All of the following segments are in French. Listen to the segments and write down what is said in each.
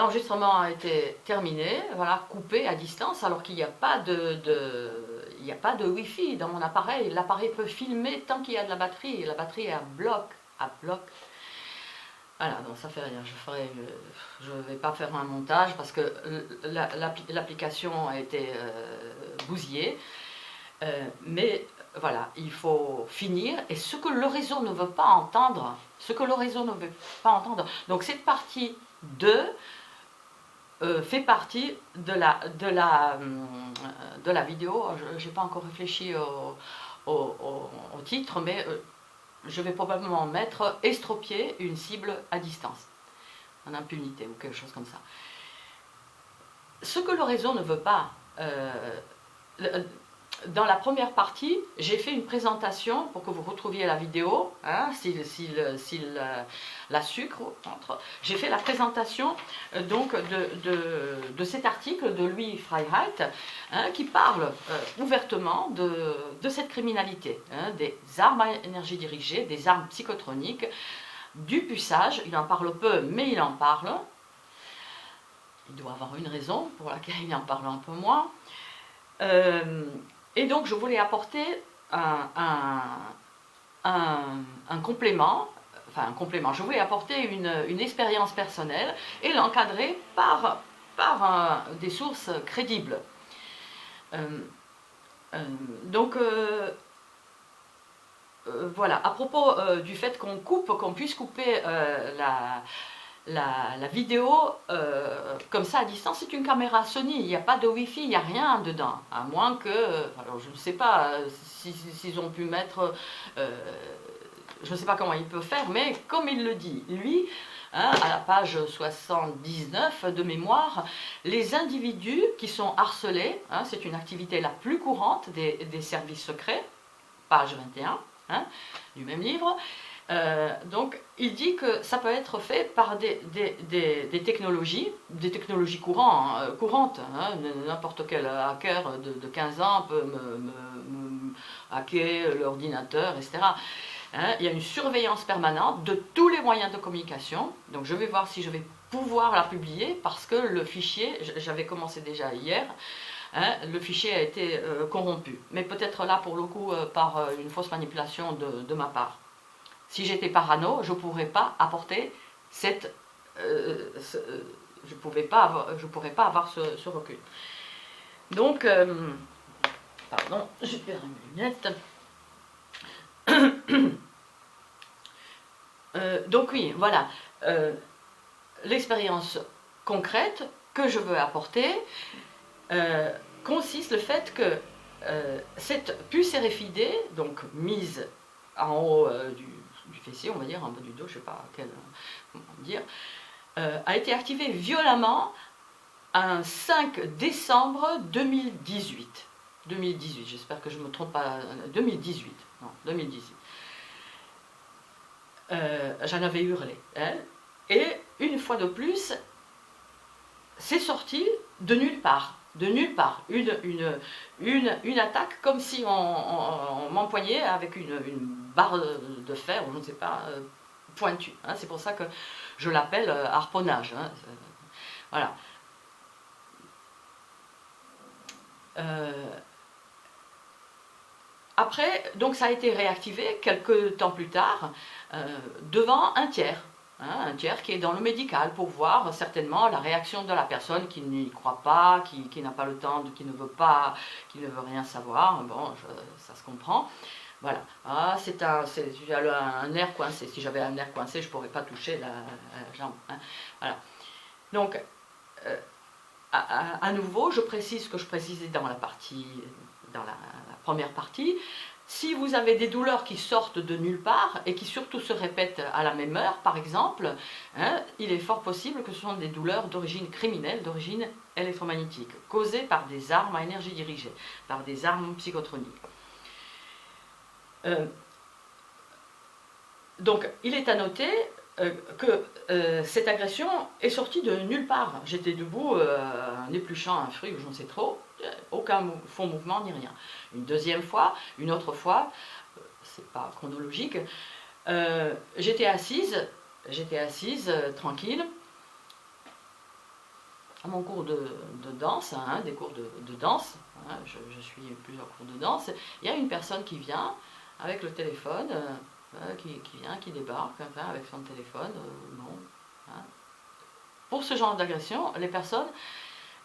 l'enregistrement a été terminé, voilà, coupé à distance, alors qu'il n'y a pas il n'y a pas de Wi-Fi dans mon appareil. L'appareil peut filmer tant qu'il y a de la batterie, et la batterie est à bloc. Voilà, donc ça fait rien, je vais pas faire un montage parce que l'application a été bousillée. Mais voilà, il faut finir, et ce que le réseau ne veut pas entendre, donc cette partie 2 fait partie de la vidéo. Je n'ai pas encore réfléchi au titre, mais je vais probablement mettre estropier une cible à distance, en impunité ou quelque chose comme ça. Ce que le réseau ne veut pas, dans la première partie, j'ai fait une présentation pour que vous retrouviez la vidéo, hein, s'il la sucre entre. J'ai fait la présentation donc de cet article de Louis Freiheit, hein, qui parle ouvertement de cette criminalité, hein, des armes à énergie dirigée, des armes psychotroniques, du puçage. Il en parle peu, mais il en parle. Il doit avoir une raison pour laquelle il en parle un peu moins. Et donc je voulais apporter un complément, je voulais apporter une expérience personnelle et l'encadrer par des sources crédibles. Voilà, à propos du fait qu'on puisse couper la vidéo comme ça à distance, c'est une caméra Sony, il n'y a pas de Wi-Fi, il n'y a rien dedans, à moins que, alors je ne sais pas s'ils ont pu mettre, je ne sais pas comment ils peuvent faire, mais comme il le dit, lui, hein, à la page 79 de mémoire, les individus qui sont harcelés, hein, c'est une activité la plus courante des services secrets, page 21, hein, du même livre. Donc il dit que ça peut être fait par des technologies courantes, hein. N'importe quel hacker de 15 ans peut me hacker l'ordinateur, etc. Hein, il y a une surveillance permanente de tous les moyens de communication. Donc je vais voir si je vais pouvoir la publier, parce que le fichier, j'avais commencé déjà hier, hein, le fichier a été corrompu. Mais peut-être là pour le coup par une fausse manipulation de ma part. Si j'étais parano, je ne pourrais pas apporter cette... je pourrais pas avoir ce recul. Donc, pardon, je perds mes lunettes. Donc oui, voilà. L'expérience concrète que je veux apporter consiste le fait que cette puce RFID, donc mise en haut du fessier, on va dire, en bas du dos, je ne sais pas comment dire, a été activée violemment un 5 décembre 2018. 2018, j'espère que je ne me trompe pas, 2018, non, 2018. J'en avais hurlé, hein, et une fois de plus, c'est sorti de nulle part. De nulle part, une attaque comme si on m'empoignait avec une barre de fer, ou je ne sais pas, pointue. Hein, c'est pour ça que je l'appelle harponnage. Hein, voilà. Après, donc ça a été réactivé quelques temps plus tard devant un tiers. Hein, un tiers qui est dans le médical pour voir certainement la réaction de la personne qui n'y croit pas, qui n'a pas le temps, qui ne veut pas, qui ne veut rien savoir. Bon, ça se comprend. Voilà. Ah, j'ai un nerf coincé. Si j'avais un nerf coincé, je ne pourrais pas toucher la jambe. Hein. Voilà. Donc, à nouveau, je précise ce que je précisais dans la première partie. Si vous avez des douleurs qui sortent de nulle part et qui surtout se répètent à la même heure, par exemple, hein, il est fort possible que ce sont des douleurs d'origine criminelle, d'origine électromagnétique, causées par des armes à énergie dirigée, par des armes psychotroniques. Donc, il est à noter que cette agression est sortie de nulle part. J'étais debout, en épluchant un fruit ou je ne sais trop, aucun faux mouvement ni rien. Une deuxième fois, une autre fois, c'est pas chronologique, j'étais assise tranquille, à mon cours de danse, hein, des cours de danse, hein, je suis plusieurs cours de danse, il y a une personne qui vient avec le téléphone, qui vient, qui débarque enfin, avec son téléphone, bon, hein. Pour ce genre d'agression, les personnes,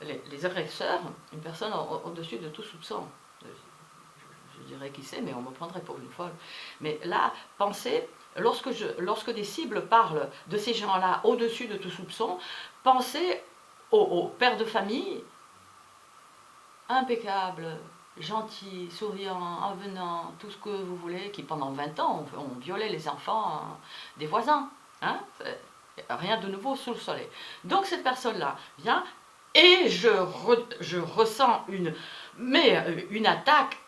les agresseurs, une personne au-dessus de tout soupçon. Je dirais qui c'est, mais on me prendrait pour une folle. Mais là, pensez, lorsque des cibles parlent de ces gens-là au-dessus de tout soupçon, pensez aux pères de famille, impeccables, gentils, souriants, avenants, tout ce que vous voulez, qui pendant 20 ans ont violé les enfants des voisins. Hein, rien de nouveau sous le soleil. Donc cette personne-là vient et je ressens une attaque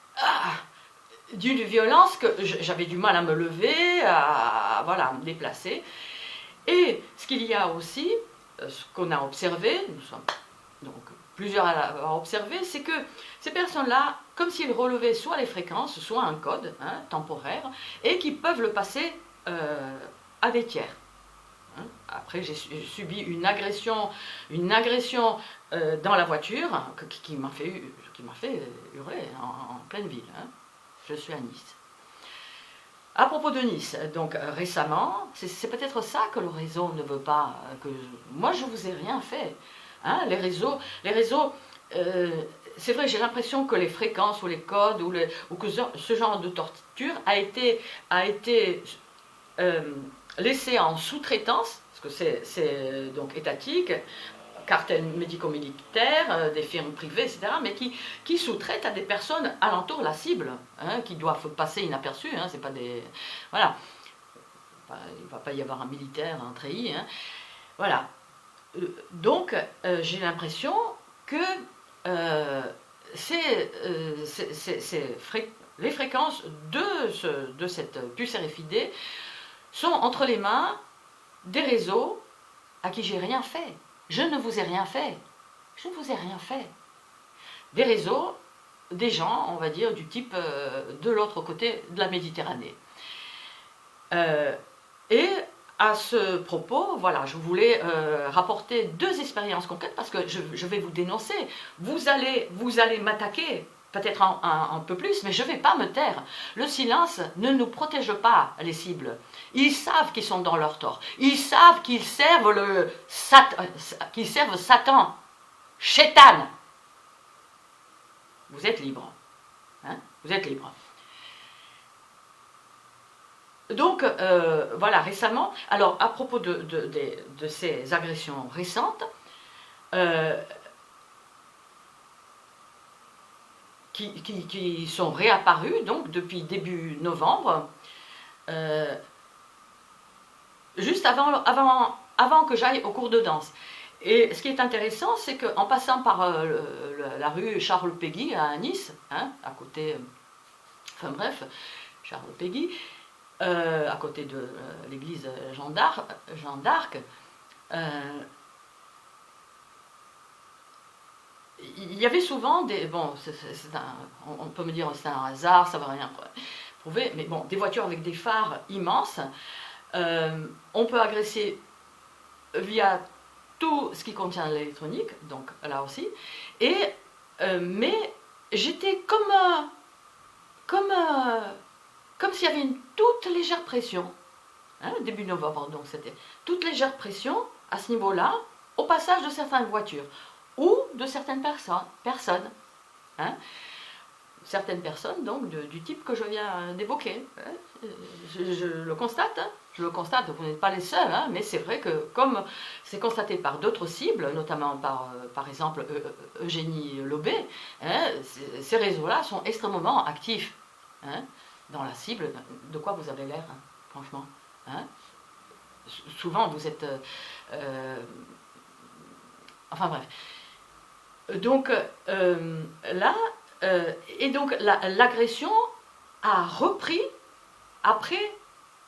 d'une violence que j'avais du mal à me lever, voilà, à me déplacer. Et ce qu'il y a aussi, ce qu'on a observé, nous sommes donc plusieurs à avoir observé, c'est que ces personnes-là, comme s'ils relevaient soit les fréquences, soit un code hein, temporaire, et qui peuvent le passer à des tiers. Après, j'ai subi une agression dans la voiture qui m'a fait hurler en pleine ville. Hein. Je suis à Nice. À propos de Nice, donc récemment, c'est peut-être ça que le réseau ne veut pas. Moi, je ne vous ai rien fait. Hein, les réseaux c'est vrai, j'ai l'impression que les fréquences ou les codes ou que ce genre de torture a été laissé en sous-traitance, parce que c'est donc étatique, cartels médico-militaires, des firmes privées, etc., mais qui sous-traitent à des personnes alentour la cible, hein, qui doivent passer inaperçues, hein, c'est pas des... Voilà. Il ne va pas y avoir un militaire, un treillis, hein. Voilà. Donc, j'ai l'impression que les fréquences de cette puce RFID sont entre les mains des réseaux à qui j'ai rien fait. Je ne vous ai rien fait. Je ne vous ai rien fait. Des réseaux, des gens, on va dire, du type de l'autre côté de la Méditerranée. Et à ce propos, voilà, je voulais rapporter 2 expériences concrètes parce que je vais vous dénoncer. Vous allez m'attaquer, peut-être un peu plus, mais je ne vais pas me taire. Le silence ne nous protège pas, les cibles. Ils savent qu'ils sont dans leur tort. Ils savent qu'ils servent Satan, Shaitan. Vous êtes libre. Hein? Vous êtes libre. Donc, voilà, récemment, alors à propos de ces agressions récentes, qui sont réapparues, donc, depuis début novembre, juste avant que j'aille au cours de danse. Et ce qui est intéressant, c'est qu'en passant par la rue Charles Péguy à Nice, hein, à côté, enfin bref, Charles Péguy, à côté de l'église Jeanne d'Arc, il y avait souvent des... Bon, on peut me dire c'est un hasard, ça ne va rien prouver, mais bon, des voitures avec des phares immenses, on peut agresser via tout ce qui contient l'électronique, donc là aussi, mais j'étais comme s'il y avait une toute légère pression, hein, début novembre, donc c'était toute légère pression à ce niveau-là, au passage de certaines voitures, ou de certaines personnes, hein, certaines personnes donc du type que je viens d'évoquer. Hein. Je le constate, hein, vous n'êtes pas les seuls, hein, mais c'est vrai que comme c'est constaté par d'autres cibles, notamment par exemple Eugénie Lobé, hein, ces réseaux-là sont extrêmement actifs. Hein, dans la cible, de quoi vous avez l'air, hein, franchement, hein. Souvent vous êtes... enfin bref. Donc là, et donc l'agression a repris après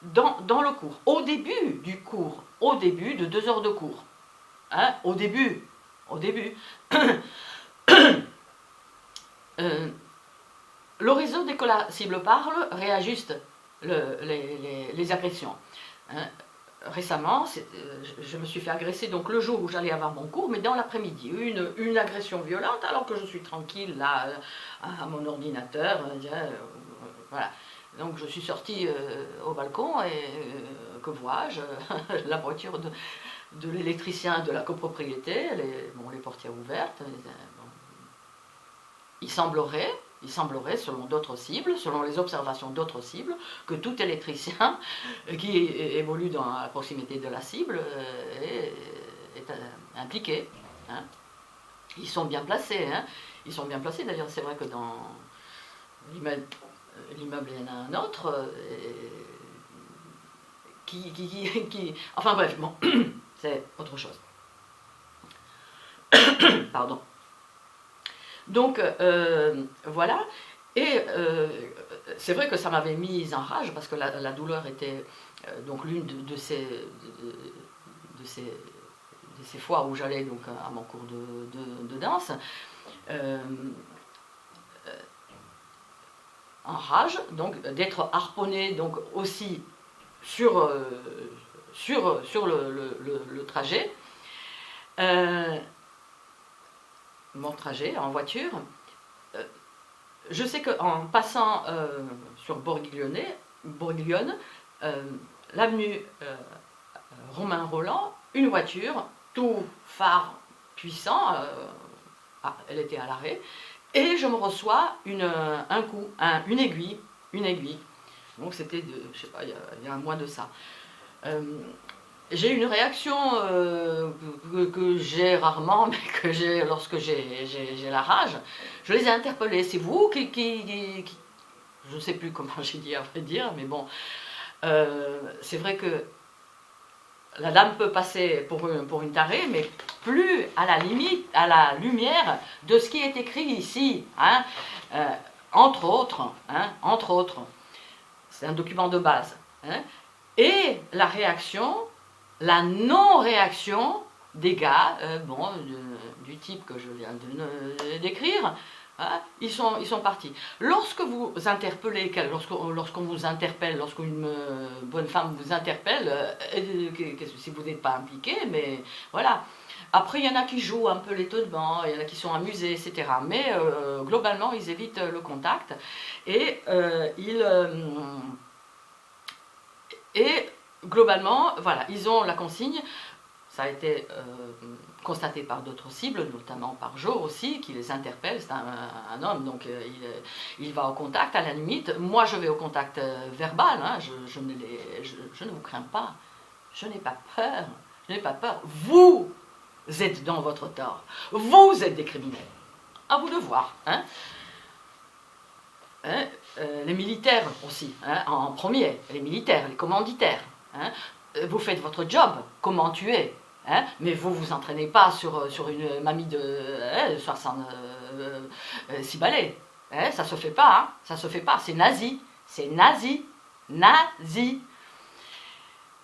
dans le cours, au début du cours, au début de 2 heures de cours. Hein, au début. Le réseau, dès que la cible parle, réajuste les agressions. Hein. récemment, je me suis fait agresser donc le jour où j'allais avoir mon cours, mais dans l'après-midi. Une agression violente alors que je suis tranquille là à mon ordinateur. Voilà. Donc je suis sortie au balcon et que vois-je? La voiture de l'électricien de la copropriété, les portières ouvertes. Bon. Il semblerait, selon d'autres cibles, selon les observations d'autres cibles, que tout électricien qui évolue à proximité de la cible est impliqué. Hein. Ils sont bien placés. Hein. Ils sont bien placés. D'ailleurs, c'est vrai que dans l'immeuble, il y en a un autre enfin bref, bon, c'est autre chose. Pardon. Donc, voilà. Et c'est vrai que ça m'avait mise en rage parce que la douleur était donc l'une de ces fois où j'allais donc à mon cours de danse. En rage, donc d'être harponné donc aussi sur le trajet. Mon trajet en voiture. Je sais qu'en passant sur Borguiglione, l'avenue Romain Rolland, une voiture, tout phare puissant, elle était à l'arrêt, et je me reçois un coup, une aiguille. Donc c'était, je sais pas, il y a un mois de ça. J'ai une réaction que j'ai rarement, mais que j'ai lorsque j'ai la rage. Je les ai interpellés. C'est vous qui je ne sais plus comment j'ai dit à vrai dire, mais bon, c'est vrai que la dame peut passer pour une tarée, mais plus à la limite, à la lumière de ce qui est écrit ici, hein, entre autres, c'est un document de base, hein, et la réaction, la non-réaction des gars, du type que je viens de décrire, hein, ils sont partis. Lorsque vous interpellez, lorsqu'on vous interpelle, lorsqu'une bonne femme vous interpelle, si vous n'êtes pas impliqué, mais voilà. Après, il y en a qui jouent un peu l'étonnement, il y en a qui sont amusés, etc. Mais globalement, ils évitent le contact et globalement, voilà, ils ont la consigne. Ça a été constaté par d'autres cibles, notamment par Joe aussi, qui les interpelle. C'est un homme, donc il va au contact à la limite. Moi, je vais au contact verbal. Hein, je ne vous crains pas. Je n'ai pas peur. Je n'ai pas peur. Vous êtes dans votre tort. Vous êtes des criminels. À vous de voir. Hein. Les militaires aussi, hein, en premier. Les militaires, les commanditaires. Hein. Vous faites votre job, comment tuer. Hein, mais vous vous entraînez pas sur une mamie de 66 balais. Hein, ça se fait pas, hein, ça se fait pas. C'est nazi. C'est nazi. Nazi.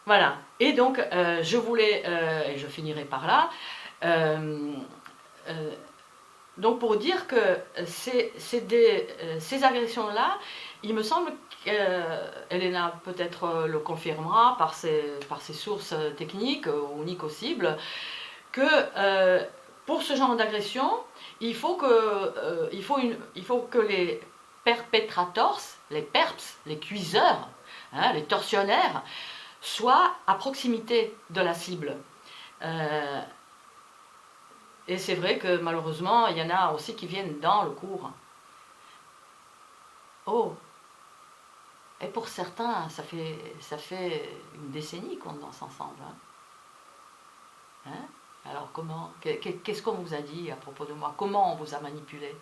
Voilà. Et donc, je voulais, et je finirai par là, donc pour dire que ces agressions-là, il me semble qu'Elena peut-être le confirmera par ses sources techniques ou Nico cible, que pour ce genre d'agression, il faut que les perpetrators, les perps, les cuiseurs, hein, les tortionnaires, soient à proximité de la cible. Et c'est vrai que malheureusement, il y en a aussi qui viennent dans le cours. Oh! Et pour certains, ça fait une décennie qu'on danse ensemble. Hein? Hein? Alors comment? Qu'est-ce qu'on vous a dit à propos de moi? Comment on vous a manipulé?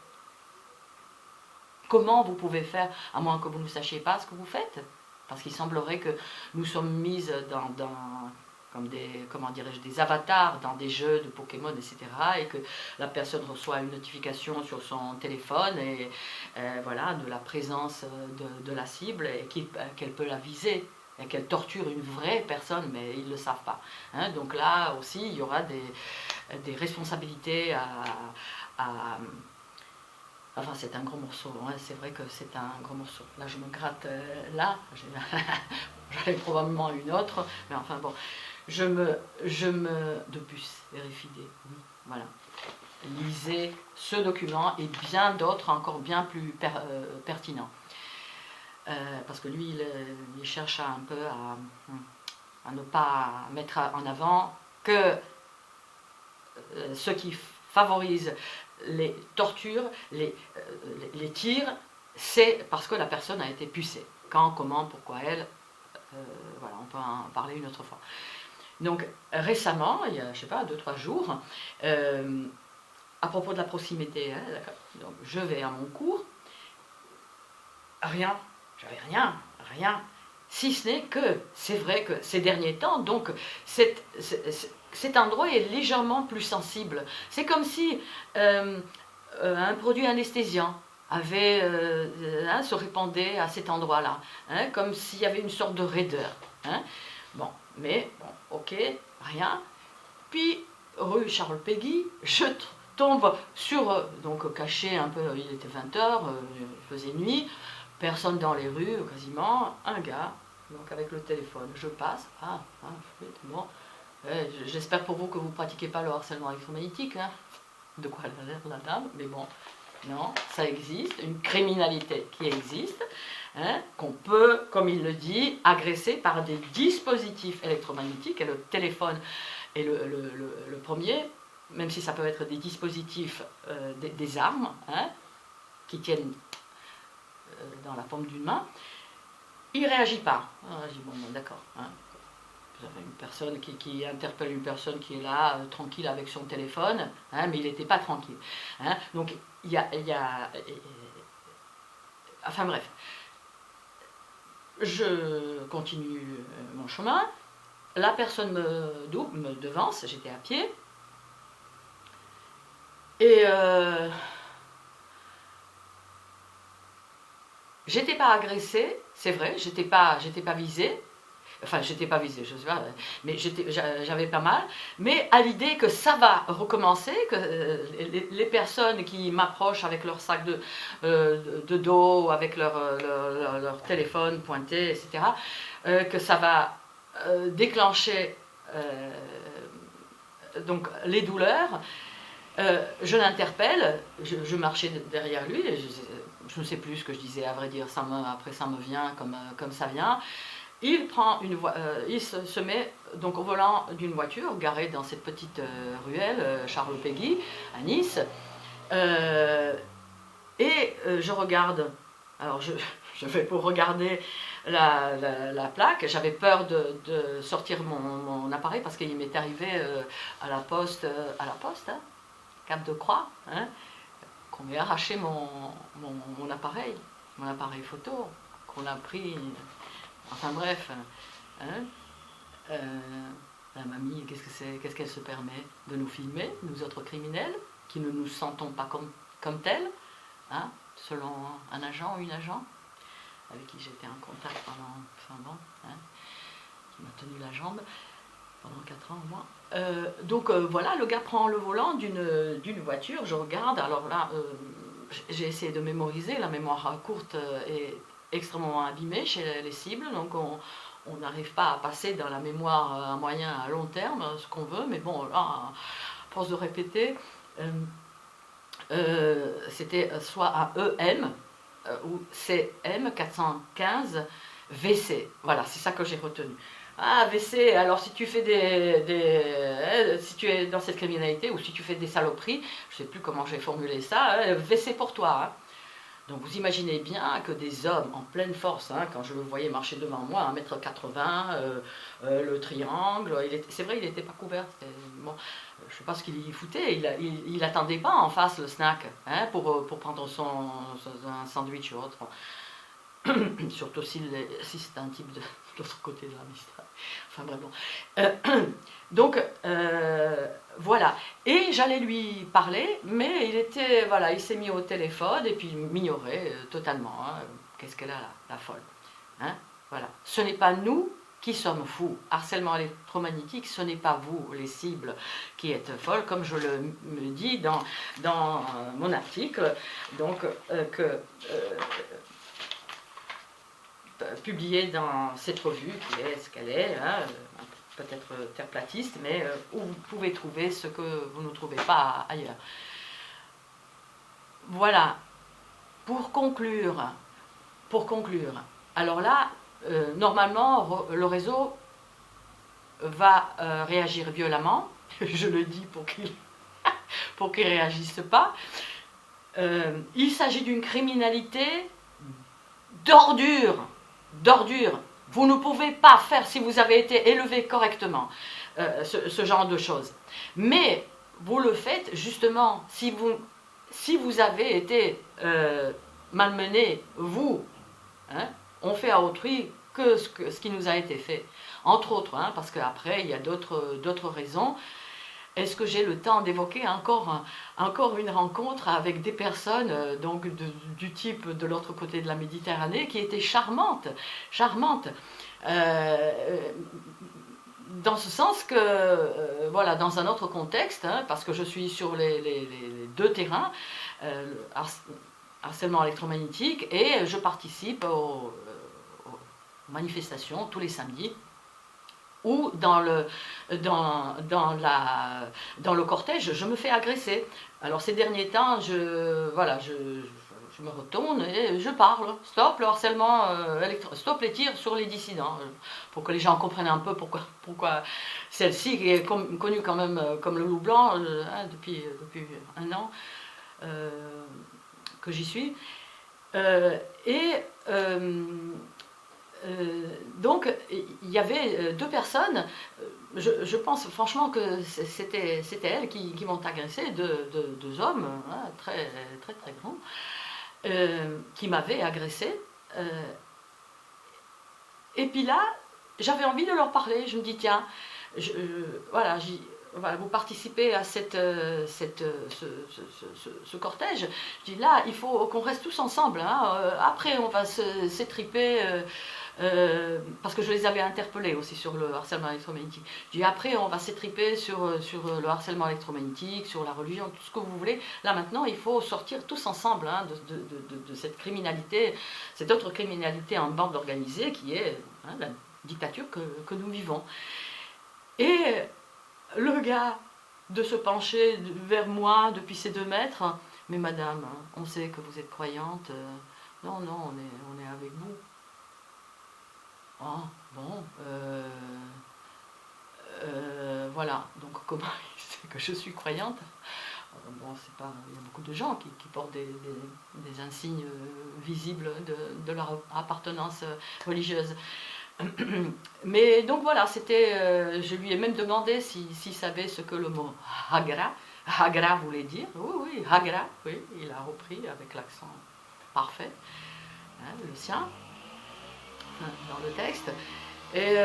Comment vous pouvez faire, à moins que vous ne sachiez pas ce que vous faites? Parce qu'il semblerait que nous sommes mises comme des avatars dans des jeux de Pokémon, etc. Et que la personne reçoit une notification sur son téléphone et voilà, de la présence de la cible et qu'elle peut la viser et qu'elle torture une vraie personne, mais ils ne le savent pas. Hein, donc là aussi, il y aura des responsabilités Enfin, c'est un gros morceau, hein, c'est vrai que c'est un gros morceau. Là, je me gratte là, j'en ai probablement une autre, mais enfin bon, de puce, vérifiez, oui, voilà. Lisez ce document et bien d'autres encore bien plus pertinents. Parce que lui, il cherche un peu à ne pas mettre en avant que ce qui favorise les tortures, les tirs, c'est parce que la personne a été pucée. Quand, comment, pourquoi elle, voilà, on peut en parler une autre fois. Donc récemment, il y a, je sais pas, 2-3 jours, à propos de la proximité, hein, donc je vais à mon cours, rien, j'avais rien, si ce n'est que, c'est vrai que ces derniers temps, donc cet endroit est légèrement plus sensible. C'est comme si un produit anesthésiant avait, se répandait à cet endroit-là, hein, comme s'il y avait une sorte de raideur. Hein. Bon, mais, bon, ok, rien. Puis, rue Charles Péguy, je tombe sur, donc caché un peu, il était 20h, il faisait nuit, personne dans les rues, quasiment, un gars, donc avec le téléphone, je passe, bon, j'espère pour vous que vous ne pratiquez pas le harcèlement électromagnétique, hein. De quoi elle a l'air la dame, mais bon, non, ça existe, une criminalité qui existe, hein, qu'on peut, comme il le dit, agresser par des dispositifs électromagnétiques, et le téléphone est le premier, même si ça peut être des dispositifs, des armes, hein, qui tiennent dans la paume d'une main, il ne réagit pas. Alors, je dis, bon, d'accord, hein. Vous avez une personne qui interpelle une personne qui est là, tranquille avec son téléphone, hein, mais il n'était pas tranquille. Hein. Donc, il y a... Enfin bref. Je continue mon chemin. La personne me devance, j'étais à pied. Et j'étais pas agressée, c'est vrai, j'étais pas visée. Enfin, j'étais pas visée, je sais pas, mais j'avais pas mal. Mais à l'idée que ça va recommencer, que les personnes qui m'approchent avec leur sac de dos, avec leur téléphone pointé, etc., que ça va déclencher donc les douleurs, je l'interpelle, je marchais derrière lui, je ne sais plus ce que je disais, à vrai dire, après ça me vient comme ça vient. Il prend il se met donc au volant d'une voiture garée dans cette petite ruelle Charles Péguy à Nice, et je regarde. Alors je vais pour regarder la plaque. J'avais peur de sortir mon appareil parce qu'il m'est arrivé à la poste, hein, Cap de Croix, hein, qu'on m'ait arraché mon appareil photo, qu'on a pris. Enfin bref, hein, la mamie, qu'est-ce qu'elle se permet de nous filmer, nous autres criminels, qui ne nous sentons pas comme tels, hein, selon un agent ou une agent, avec qui j'étais en contact pendant, enfin bon, hein, qui m'a tenu la jambe pendant 4 ans au moins. Donc voilà, le gars prend le volant d'une voiture, je regarde, alors là, j'ai essayé de mémoriser, la mémoire courte est extrêmement abîmée chez les cibles, donc on n'arrive pas à passer dans la mémoire à moyen, à long terme, ce qu'on veut, mais bon, là, à force de répéter, c'était soit un EM ou CM 415 VC, voilà, c'est ça que j'ai retenu. Ah, VC, alors si tu fais si tu es dans cette criminalité ou si tu fais des saloperies, je ne sais plus comment j'ai formulé ça, VC pour toi, hein. Donc vous imaginez bien que des hommes en pleine force, hein, quand je le voyais marcher devant moi, 1,80 m, le triangle, c'est vrai, il n'était pas couvert, bon, je ne sais pas ce qu'il y foutait, il n'attendait pas en face le snack, hein, pour prendre un sandwich ou autre. Surtout si c'est un type de l'autre côté de la Mistral. Enfin bref, bon. Donc, voilà. Et j'allais lui parler, mais il s'est mis au téléphone et puis il m'ignorait totalement. Hein. Qu'est-ce qu'elle a, la folle, hein. Voilà. Ce n'est pas nous qui sommes fous. Harcèlement électromagnétique, ce n'est pas vous, les cibles, qui êtes folles, comme je le me dis dans mon article, donc publié dans cette revue, qui est ce qu'elle est, hein, peut-être terre-platiste, mais où vous pouvez trouver ce que vous ne trouvez pas ailleurs. Voilà, pour conclure, alors là, normalement, le réseau va réagir violemment, je le dis pour qu'il ne réagisse pas. Il s'agit d'une criminalité d'ordure. Vous ne pouvez pas faire, si vous avez été élevé correctement, ce genre de choses. Mais vous le faites justement si vous avez été malmené, vous, hein, on fait à autrui que ce qui nous a été fait. Entre autres, hein, parce qu'après, il y a d'autres raisons. Est-ce que j'ai le temps d'évoquer encore une rencontre avec des personnes donc du type de l'autre côté de la Méditerranée qui étaient charmantes, dans ce sens que, voilà, dans un autre contexte, hein, parce que je suis sur les deux terrains, harcèlement électromagnétique, et je participe aux manifestations tous les samedis, ou dans le cortège, je me fais agresser. Alors ces derniers temps, je me retourne et je parle. Stop le harcèlement, stop les tirs sur les dissidents, pour que les gens comprennent un peu pourquoi celle-ci, qui est connue quand même comme le loup blanc, hein, depuis un an que j'y suis. Donc il y avait deux personnes, je pense franchement que c'était elles qui m'ont agressé, deux hommes, hein, très grands, qui m'avaient agressé. Et puis là, j'avais envie de leur parler. Je me dis, tiens, voilà, vous participez à ce cortège. Je dis, là, il faut qu'on reste tous ensemble. Hein. Après, on va s'étriper. Parce que je les avais interpellés aussi sur le harcèlement électromagnétique. Je dis, après, on va s'étriper sur le harcèlement électromagnétique, sur la religion, tout ce que vous voulez. Là, maintenant, il faut sortir tous ensemble, hein, de cette criminalité, cette autre criminalité en bande organisée qui est, hein, la dictature que nous vivons. Et le gars de se pencher vers moi depuis ces 2 mètres, mais madame, on sait que vous êtes croyante, non, on est avec vous. Ah, bon, voilà, donc comment il sait que je suis croyante? Bon, c'est pas, il y a beaucoup de gens qui portent des insignes visibles de leur appartenance religieuse. Mais donc voilà, c'était, je lui ai même demandé s'il savait ce que le mot Hagra voulait dire. Oui, Hagra, oui, il a repris avec l'accent parfait, hein, le sien, dans le texte. Et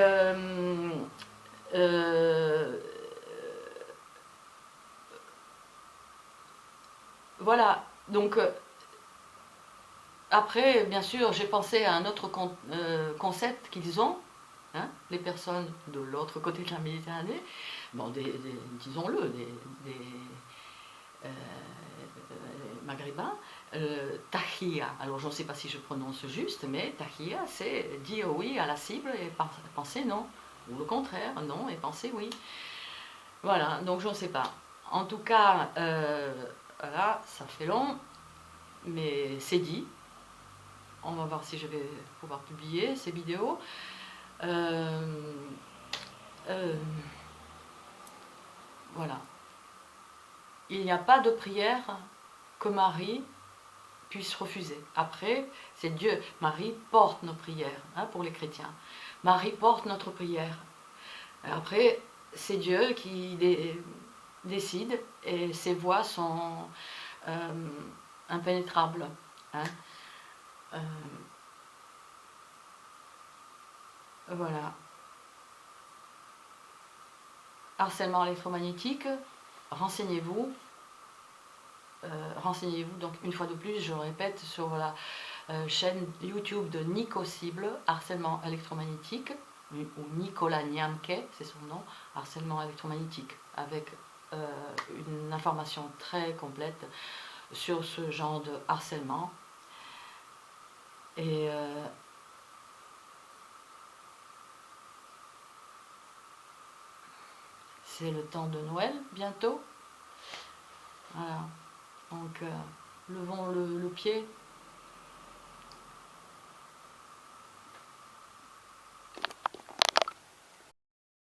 voilà, donc après, bien sûr, j'ai pensé à un autre concept qu'ils ont, hein, les personnes de l'autre côté de la Méditerranée, bon, disons-le, des maghrébins, tahia. Alors, je ne sais pas si je prononce juste, mais tahia, c'est dire oui à la cible et penser non, ou le contraire, non et penser oui. Voilà, donc je ne sais pas. En tout cas, voilà, ça fait long, mais c'est dit. On va voir si je vais pouvoir publier ces vidéos. Voilà. Il n'y a pas de prière que Marie puisse refuser. Après, c'est Dieu. Marie porte nos prières, hein, pour les chrétiens. Marie porte notre prière. Après, c'est Dieu qui décide et ses voies sont impénétrables. Hein. Voilà. Harcèlement électromagnétique, renseignez-vous. Renseignez-vous, donc une fois de plus, je répète, sur la chaîne YouTube de Nico Cible, harcèlement électromagnétique. ou Nicolas Niamke, c'est son nom, harcèlement électromagnétique, avec une information très complète sur ce genre de harcèlement. Et c'est le temps de Noël bientôt. Voilà. Donc levons le pied